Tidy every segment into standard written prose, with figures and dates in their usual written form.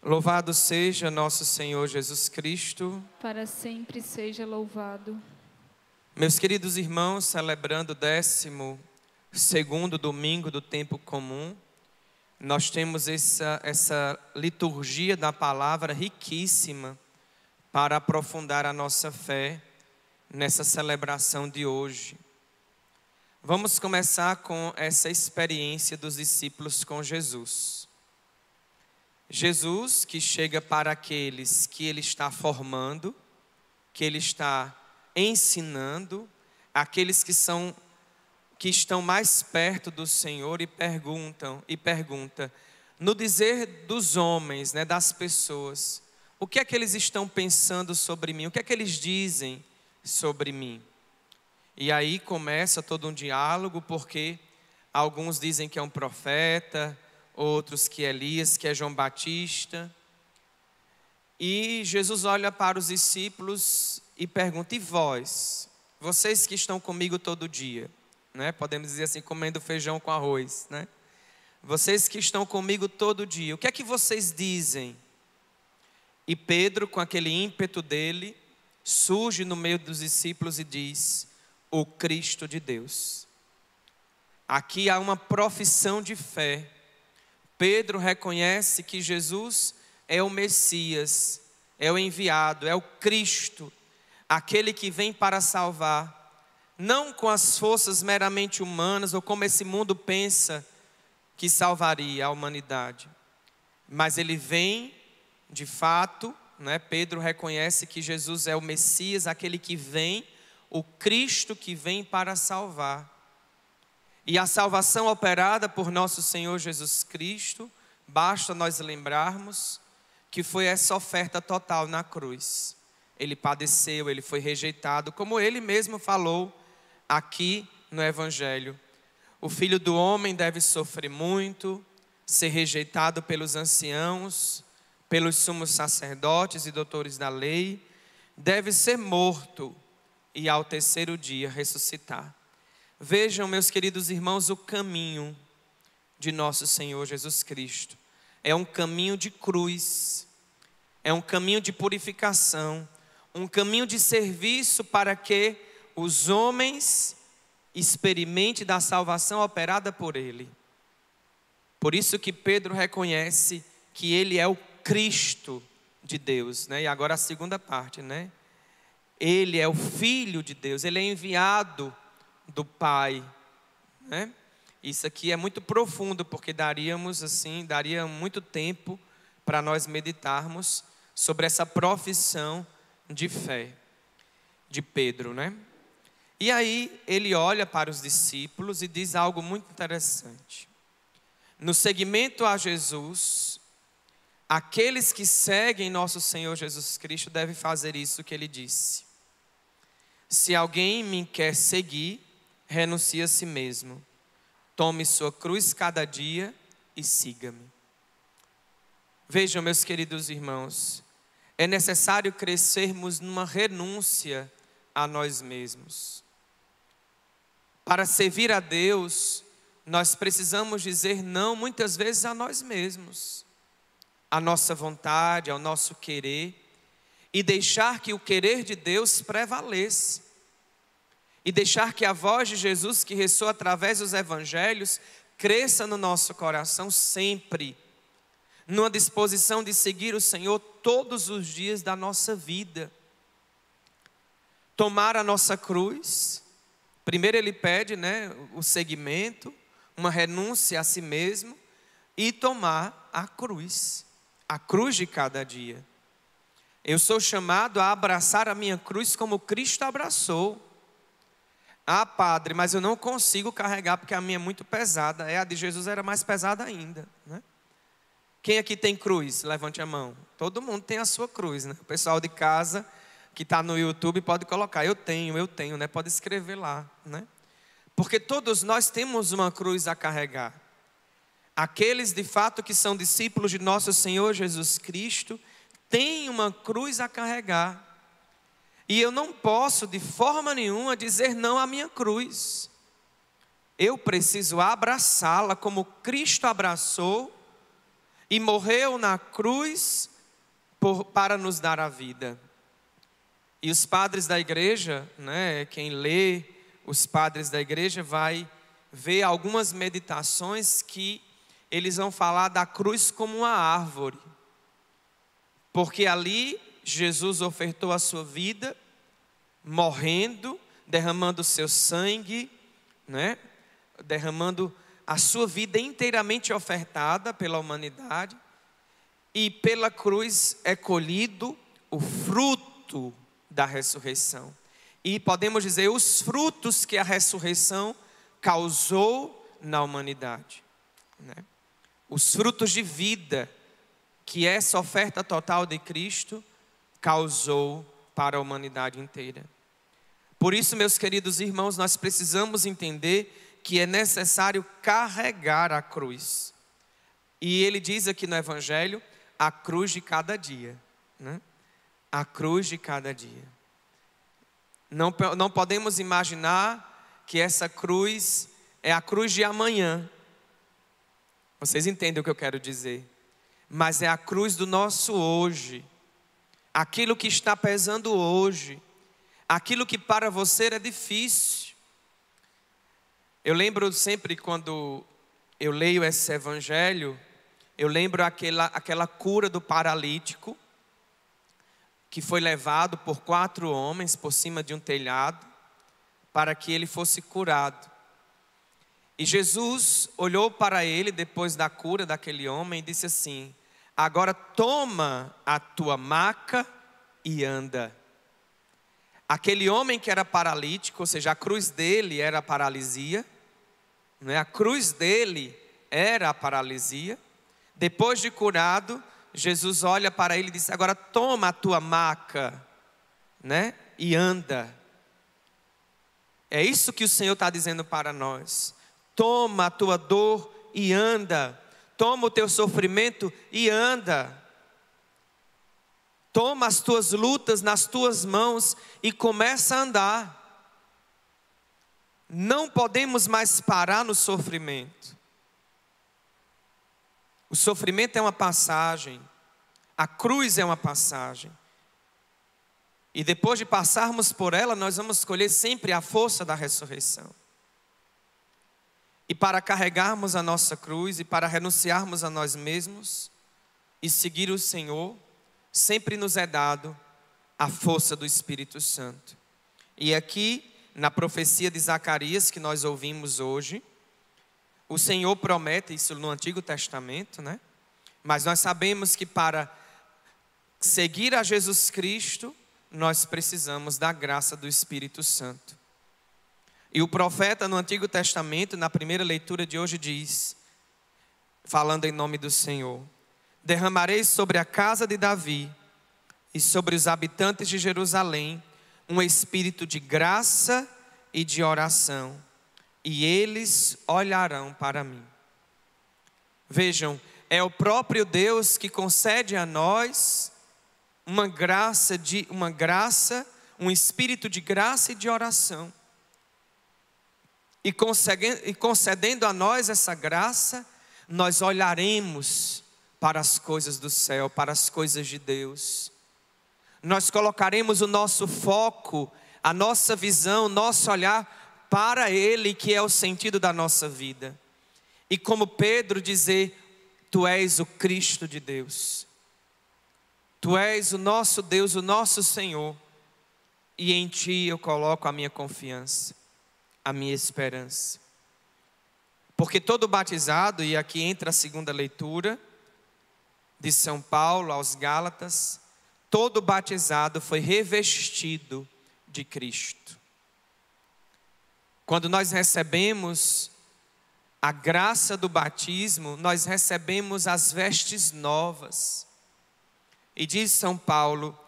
Louvado seja nosso Senhor Jesus Cristo. Para sempre seja louvado. Meus queridos irmãos, celebrando o 12º domingo do tempo comum, nós temos essa liturgia da palavra riquíssima para aprofundar a nossa fé nessa celebração de hoje. Vamos começar com essa experiência dos discípulos com Jesus. Jesus que chega para aqueles que Ele está formando, que Ele está ensinando, aqueles que estão mais perto do Senhor e pergunta, no dizer dos homens, das pessoas, o que é que eles estão pensando sobre mim? O que é que eles dizem sobre mim? E aí começa todo um diálogo, porque alguns dizem que é um profeta, outros que é Elias, que é João Batista. E Jesus olha para os discípulos e pergunta: e vós? Vocês que estão comigo todo dia, podemos dizer assim, comendo feijão com arroz, Vocês que estão comigo todo dia, o que é que vocês dizem? E Pedro, com aquele ímpeto dele, surge no meio dos discípulos e diz: o Cristo de Deus. Aqui há uma profissão de fé. Pedro reconhece que Jesus é o Messias, é o enviado, é o Cristo, aquele que vem para salvar, não com as forças meramente humanas ou como esse mundo pensa que salvaria a humanidade, mas ele vem de fato, Pedro reconhece que Jesus é o Messias, aquele que vem, o Cristo que vem para salvar. E a salvação operada por nosso Senhor Jesus Cristo, basta nós lembrarmos que foi essa oferta total na cruz. Ele padeceu, ele foi rejeitado, como ele mesmo falou aqui no Evangelho. O Filho do Homem deve sofrer muito, ser rejeitado pelos anciãos, pelos sumos sacerdotes e doutores da lei, deve ser morto e ao terceiro dia ressuscitar. Vejam, meus queridos irmãos, o caminho de nosso Senhor Jesus Cristo. É um caminho de cruz, é um caminho de purificação, um caminho de serviço para que os homens experimentem da salvação operada por Ele. Por isso que Pedro reconhece que Ele é o Cristo de Deus, E agora a segunda parte, Ele é o Filho de Deus, Ele é enviado do Pai, Isso aqui é muito profundo, porque daria muito tempo para nós meditarmos sobre essa profissão de fé de Pedro, E aí ele olha para os discípulos e diz algo muito interessante. No seguimento a Jesus, aqueles que seguem nosso Senhor Jesus Cristo devem fazer isso que ele disse: se alguém me quer seguir, renuncie a si mesmo, tome sua cruz cada dia e siga-me. Vejam, meus queridos irmãos, é necessário crescermos numa renúncia a nós mesmos. Para servir a Deus, nós precisamos dizer não muitas vezes a nós mesmos, à nossa vontade, ao nosso querer, e deixar que o querer de Deus prevaleça. E deixar que a voz de Jesus, que ressoa através dos evangelhos, cresça no nosso coração sempre, numa disposição de seguir o Senhor todos os dias da nossa vida. Tomar a nossa cruz. Primeiro ele pede, o seguimento, uma renúncia a si mesmo, e tomar a cruz de cada dia. Eu sou chamado a abraçar a minha cruz como Cristo abraçou. Ah, padre, mas eu não consigo carregar porque a minha é muito pesada. A de Jesus era mais pesada ainda, Quem aqui tem cruz? Levante a mão. Todo mundo tem a sua cruz, O pessoal de casa que está no YouTube pode colocar: eu tenho, Pode escrever lá, Porque todos nós temos uma cruz a carregar. Aqueles de fato que são discípulos de nosso Senhor Jesus Cristo têm uma cruz a carregar. E eu não posso de forma nenhuma dizer não à minha cruz. Eu preciso abraçá-la como Cristo abraçou e morreu na cruz para nos dar a vida. E os padres da igreja, né, quem lê os padres da igreja vai ver algumas meditações que eles vão falar da cruz como uma árvore. Porque ali Jesus ofertou a sua vida, morrendo, derramando o seu sangue, né, derramando a sua vida inteiramente ofertada pela humanidade. E pela cruz é colhido o fruto da ressurreição. E podemos dizer, os frutos que a ressurreição causou na humanidade, né? Os frutos de vida que essa oferta total de Cristo causou para a humanidade inteira. Por isso, meus queridos irmãos, nós precisamos entender que é necessário carregar a cruz. E ele diz aqui no Evangelho, a cruz de cada dia, né? A cruz de cada dia. Não podemos imaginar que essa cruz é a cruz de amanhã. Vocês entendem o que eu quero dizer? Mas é a cruz do nosso hoje. Aquilo que está pesando hoje. Aquilo que para você é difícil. Eu lembro sempre quando eu leio esse evangelho, eu lembro aquela cura do paralítico, que foi levado por 4 homens por cima de um telhado, para que ele fosse curado. E Jesus olhou para ele depois da cura daquele homem e disse assim: agora toma a tua maca e anda. Aquele homem que era paralítico, ou seja, a cruz dele era a paralisia, né? A cruz dele era a paralisia. Depois de curado, Jesus olha para ele e diz: agora toma a tua maca, né? E anda. É isso que o Senhor está dizendo para nós. Toma a tua dor e anda. Toma o teu sofrimento e anda. Toma as tuas lutas nas tuas mãos e começa a andar. Não podemos mais parar no sofrimento. O sofrimento é uma passagem. A cruz é uma passagem. E depois de passarmos por ela, nós vamos escolher sempre a força da ressurreição. E para carregarmos a nossa cruz e para renunciarmos a nós mesmos e seguir o Senhor, sempre nos é dado a força do Espírito Santo. E aqui, na profecia de Zacarias que nós ouvimos hoje, o Senhor promete isso no Antigo Testamento, né? Mas nós sabemos que para seguir a Jesus Cristo, nós precisamos da graça do Espírito Santo. E o profeta no Antigo Testamento, na primeira leitura de hoje, diz, falando em nome do Senhor: derramarei sobre a casa de Davi e sobre os habitantes de Jerusalém um espírito de graça e de oração, e eles olharão para mim. Vejam, é o próprio Deus que concede a nós um espírito de graça e de oração. E concedendo a nós essa graça, nós olharemos para as coisas do céu, para as coisas de Deus. Nós colocaremos o nosso foco, a nossa visão, o nosso olhar para Ele, que é o sentido da nossa vida. E como Pedro dizer: Tu és o Cristo de Deus. Tu és o nosso Deus, o nosso Senhor. E em Ti eu coloco a minha confiança, a minha esperança. Porque todo batizado, e aqui entra a segunda leitura de São Paulo aos Gálatas, todo batizado foi revestido de Cristo. Quando nós recebemos a graça do batismo, nós recebemos as vestes novas. E diz São Paulo: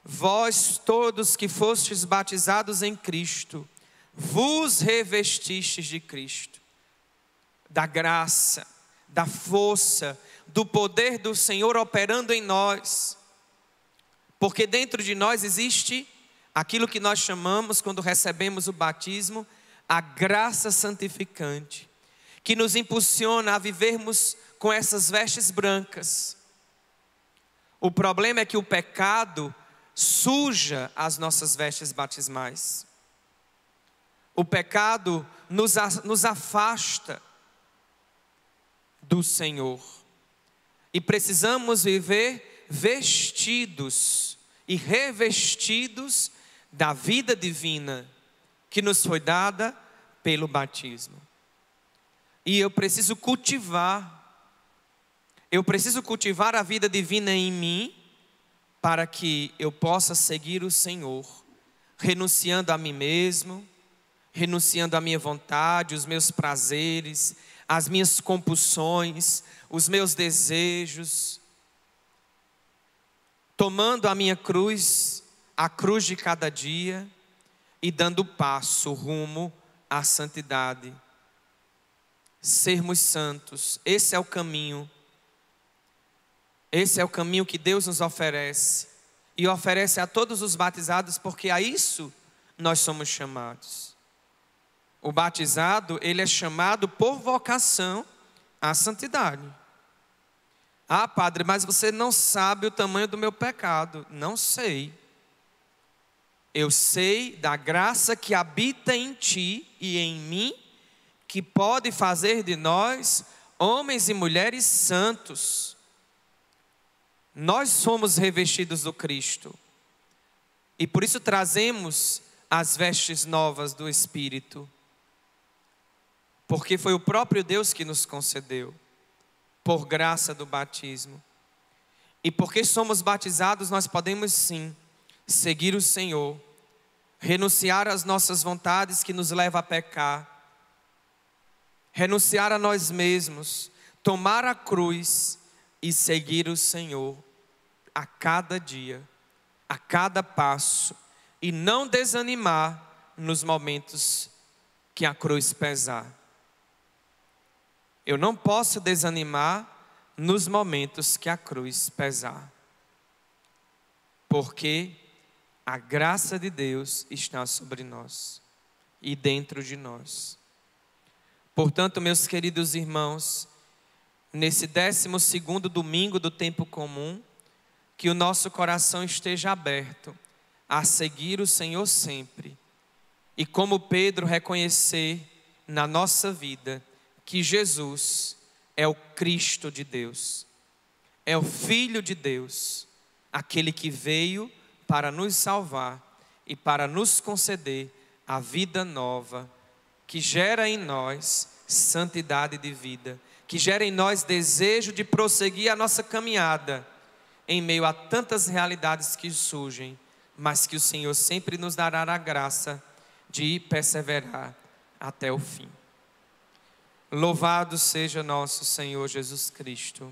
vós todos que fostes batizados em Cristo, vos revestistes de Cristo. Da graça, da força, do poder do Senhor operando em nós. Porque dentro de nós existe aquilo que nós chamamos, quando recebemos o batismo, a graça santificante, que nos impulsiona a vivermos com essas vestes brancas. O problema é que o pecado suja as nossas vestes batismais. O pecado nos afasta do Senhor. E precisamos viver vestidos e revestidos da vida divina que nos foi dada pelo batismo. E eu preciso cultivar a vida divina em mim, para que eu possa seguir o Senhor, renunciando a mim mesmo, renunciando à minha vontade, os meus prazeres, as minhas compulsões, os meus desejos, tomando a minha cruz, a cruz de cada dia, e dando passo rumo à santidade. Sermos santos, esse é o caminho. Esse é o caminho que Deus nos oferece, e oferece a todos os batizados, porque a isso nós somos chamados. O batizado, ele é chamado por vocação à santidade. Ah, padre, mas você não sabe o tamanho do meu pecado. Não sei. Eu sei da graça que habita em ti e em mim, que pode fazer de nós homens e mulheres santos. Nós somos revestidos do Cristo, e por isso trazemos as vestes novas do Espírito, porque foi o próprio Deus que nos concedeu, por graça do batismo. E porque somos batizados, nós podemos sim seguir o Senhor, renunciar às nossas vontades que nos levam a pecar, renunciar a nós mesmos, tomar a cruz e seguir o Senhor a cada dia, a cada passo, e não desanimar nos momentos que a cruz pesar. Eu não posso desanimar nos momentos que a cruz pesar, porque a graça de Deus está sobre nós e dentro de nós. Portanto, meus queridos irmãos, nesse 12º domingo do tempo comum, que o nosso coração esteja aberto a seguir o Senhor sempre, e como Pedro, reconhecer na nossa vida que Jesus é o Cristo de Deus, é o Filho de Deus, aquele que veio para nos salvar e para nos conceder a vida nova, que gera em nós santidade de vida, que gera em nós desejo de prosseguir a nossa caminhada, em meio a tantas realidades que surgem, mas que o Senhor sempre nos dará a graça de perseverar até o fim. Louvado seja nosso Senhor Jesus Cristo.